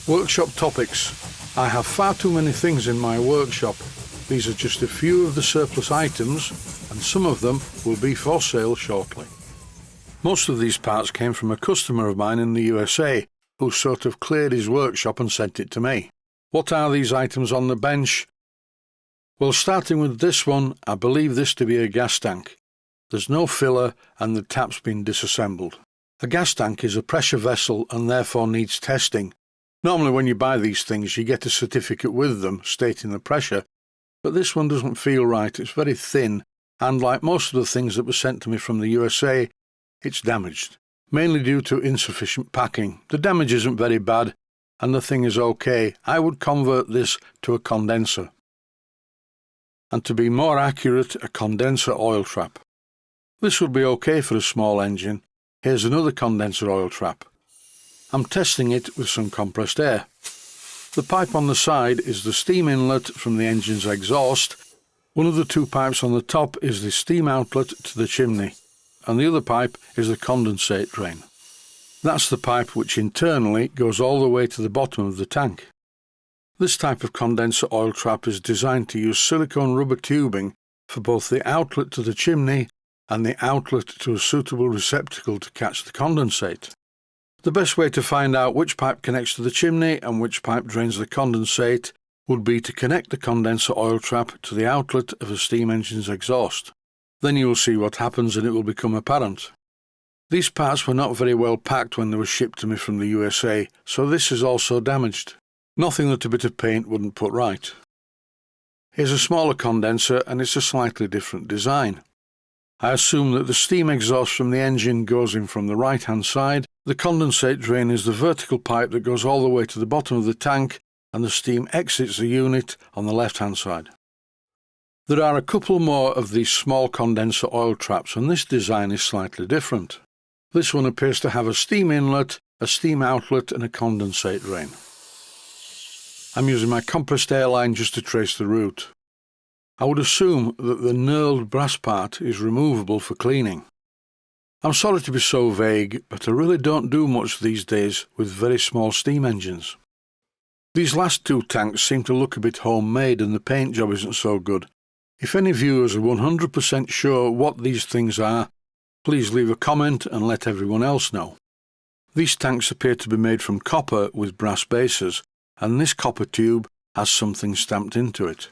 Workshop topics. I have far too many things in my workshop. These are just a few of the surplus items, and some of them will be for sale shortly. Most of these parts came from a customer of mine in the USA who sort of cleared his workshop and sent it to me. What are these items on the bench? Well, starting with this one, I believe this to be a gas tank. There's no filler and the tap's been disassembled. A gas tank is a pressure vessel and therefore needs testing. Normally when you buy these things you get a certificate with them stating the pressure, but this one doesn't feel right. It's very thin, and like most of the things that were sent to me from the USA, it's damaged, mainly due to insufficient packing. The damage isn't very bad, and the thing is okay. I would convert this to a condenser. And to be more accurate, a condenser oil trap. This would be okay for a small engine. Here's another condenser oil trap. I'm testing it with some compressed air. The pipe on the side is the steam inlet from the engine's exhaust. One of the two pipes on the top is the steam outlet to the chimney, and the other pipe is the condensate drain. That's the pipe which internally goes all the way to the bottom of the tank. This type of condenser oil trap is designed to use silicone rubber tubing for both the outlet to the chimney and the outlet to a suitable receptacle to catch the condensate. The best way to find out which pipe connects to the chimney and which pipe drains the condensate would be to connect the condenser oil trap to the outlet of a steam engine's exhaust. Then you will see what happens and it will become apparent. These parts were not very well packed when they were shipped to me from the USA, so this is also damaged. Nothing that a bit of paint wouldn't put right. Here's a smaller condenser and it's a slightly different design. I assume that the steam exhaust from the engine goes in from the right-hand side. The condensate drain is the vertical pipe that goes all the way to the bottom of the tank, and the steam exits the unit on the left-hand side. There are a couple more of these small condenser oil traps, and this design is slightly different. This one appears to have a steam inlet, a steam outlet and a condensate drain. I'm using my compressed air line just to trace the route. I would assume that the knurled brass part is removable for cleaning. I'm sorry to be so vague, but I really don't do much these days with very small steam engines. These last two tanks seem to look a bit homemade and the paint job isn't so good. If any viewers are 100% sure what these things are, please leave a comment and let everyone else know. These tanks appear to be made from copper with brass bases, and this copper tube has something stamped into it.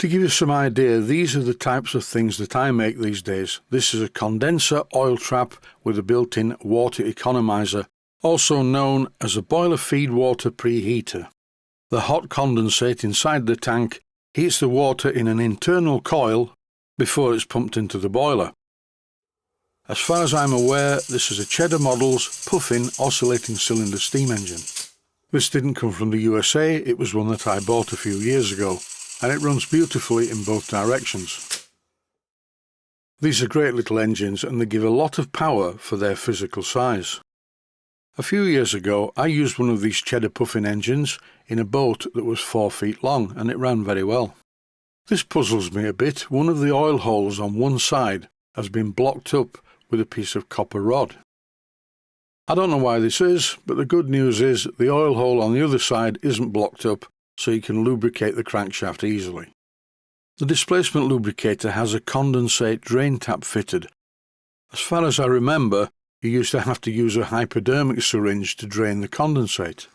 To give you some idea, these are the types of things that I make these days. This is a condenser oil trap with a built-in water economizer, also known as a boiler feed water preheater. The hot condensate inside the tank heats the water in an internal coil before it's pumped into the boiler. As far as I'm aware, this is a Cheddar Models Puffin oscillating cylinder steam engine. This didn't come from the USA, it was one that I bought a few years ago, and it runs beautifully in both directions. These are great little engines and they give a lot of power for their physical size. A few years ago I used one of these Cheddar Puffin engines in a boat that was 4 feet long and it ran very well. This puzzles me a bit. One of the oil holes on one side has been blocked up with a piece of copper rod. I don't know why this is, but the good news is the oil hole on the other side isn't blocked up, so you can lubricate the crankshaft easily. The displacement lubricator has a condensate drain tap fitted. As far as I remember, you used to have to use a hypodermic syringe to drain the condensate.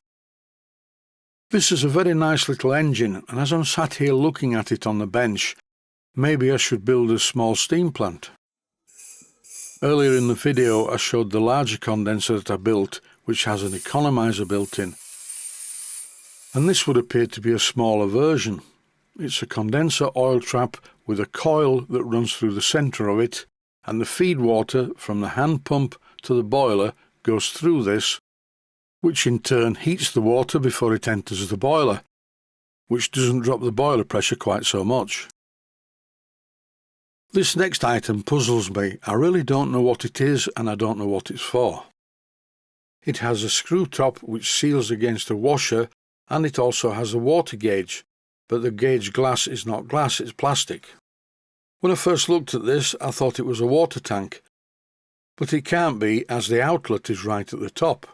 This is a very nice little engine, and as I'm sat here looking at it on the bench, maybe I should build a small steam plant. Earlier in the video I showed the larger condenser that I built, which has an economizer built in. And this would appear to be a smaller version. It's a condenser oil trap with a coil that runs through the centre of it, and the feed water from the hand pump to the boiler goes through this, which in turn heats the water before it enters the boiler, which doesn't drop the boiler pressure quite so much. This next item puzzles me. I really don't know what it is and I don't know what it's for. It has a screw top which seals against a washer, and it also has a water gauge, but the gauge glass is not glass, it's plastic. When I first looked at this, I thought it was a water tank, but it can't be as the outlet is right at the top.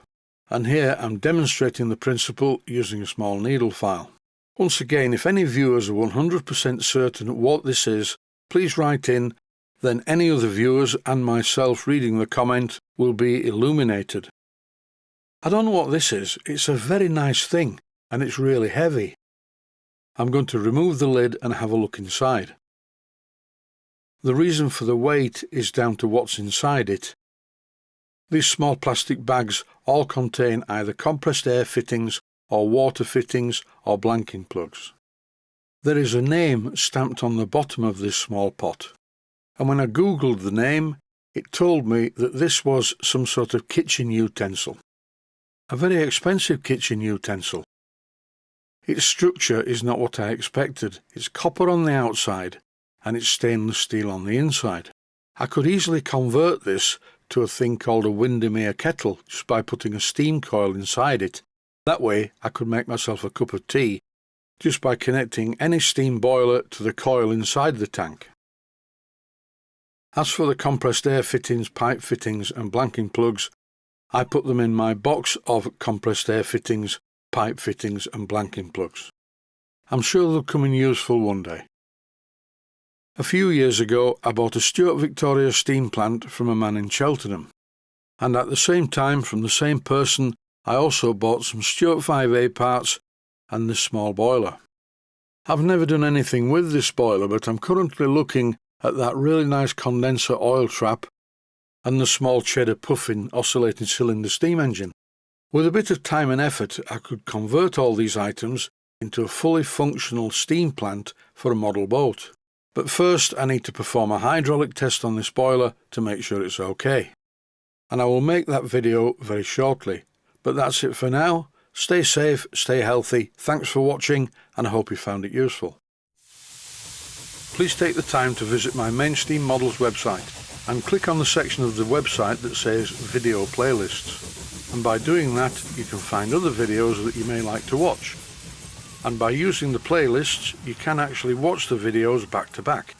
and here I'm demonstrating the principle using a small needle file. Once again, if any viewers are 100% certain what this is, please write in, then any other viewers and myself reading the comment will be illuminated. I don't know what this is, it's a very nice thing and it's really heavy. I'm going to remove the lid and have a look inside. The reason for the weight is down to what's inside it. These small plastic bags all contain either compressed air fittings or water fittings or blanking plugs. There is a name stamped on the bottom of this small pot, and when I googled the name, it told me that this was some sort of kitchen utensil. A very expensive kitchen utensil. Its structure is not what I expected. It's copper on the outside and it's stainless steel on the inside. I could easily convert this to a thing called a Windermere kettle just by putting a steam coil inside it. That way I could make myself a cup of tea just by connecting any steam boiler to the coil inside the tank. As for the compressed air fittings, pipe fittings and blanking plugs, I put them in my box of compressed air fittings, pipe fittings and blanking plugs. I'm sure they'll come in useful one day. A few years ago I bought a Stuart Victoria steam plant from a man in Cheltenham, and at the same time from the same person I also bought some Stuart 5A parts and this small boiler. I've never done anything with this boiler, but I'm currently looking at that really nice condenser oil trap and the small Cheddar puffin oscillating cylinder steam engine. With a bit of time and effort I could convert all these items into a fully functional steam plant for a model boat. But first I need to perform a hydraulic test on this boiler to make sure it's okay. And I will make that video very shortly. But that's it for now. Stay safe, stay healthy, thanks for watching and I hope you found it useful. Please take the time to visit my main Steam Models website and click on the section of the website that says Video Playlists. And by doing that you can find other videos that you may like to watch. And by using the playlists, you can actually watch the videos back to back.